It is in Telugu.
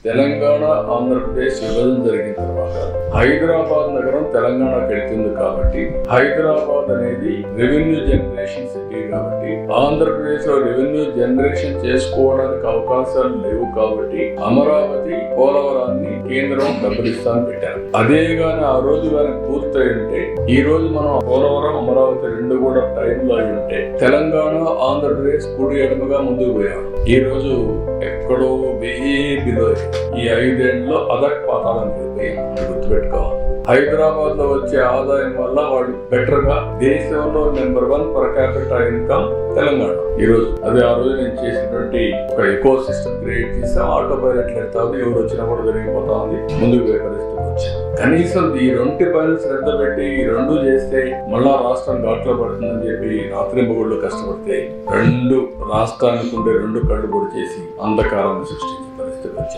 తెలంగాణ ఆంధ్రప్రదేశ్ విభజన జరిగిన తర్వాత హైదరాబాద్ నగరం తెలంగాణకు వెళ్తుంది కాబట్టి హైదరాబాద్ అనేది రెవెన్యూ జనరేషన్ సిటీ కాబట్టి ఆంధ్రప్రదేశ్ లో రెవెన్యూ జనరేషన్ చేసుకోవడానికి అవకాశాలు లేవు కాబట్టి అమరావతి పోలవరాన్ని కేంద్రం డబ్బులు ఇస్తాను పెట్టారు. అదే గాని ఆ రోజు కానీ పూర్తయి ఉంటే ఈ రోజు మనం పోలవరం అమరావతి రెండు కూడా టైంలో అయి ఉంటే తెలంగాణ ఆంధ్రప్రదేశ్ కుడి ఎడమగా ముందుకు పోయారు. ఈ రోజు ఎక్కడో బిలో ఈ 5 ఏళ్లలో అధపాతాళం వెళ్ళిపోయాం. గుర్తుపెట్టుకోవాలి. హైదరాబాద్ లో వచ్చే ఆదాయం వల్ల వాళ్ళు బెటర్ గా దేశంలో number 1 per capital income Telangana ఈ రోజు. అదే ఆ రోజు నేను చేసినటువంటి ఒక ఎకో సిస్టమ్ క్రియేట్ చేసాం. ఆటో పైలట్ ఎడతా ఉంది, ఎవరు వచ్చినా కూడా జరిగిపోతా ఉంది, ముందుకు పోయే పరిస్థితికి వచ్చాం. కనీసం ఈ 2 పైన శ్రద్ధ పెట్టి ఈ 2 చేస్తే మళ్ళా రాష్ట్రం ఘాట్లో పడుతుందని చెప్పి రాత్రింబగుళ్ళు కష్టపడితే 2 రాష్ట్రానికి ఉండే 2 కళ్ళు పొడి చేసి అంధకారాన్ని సృష్టించే పరిస్థితికి వచ్చారు.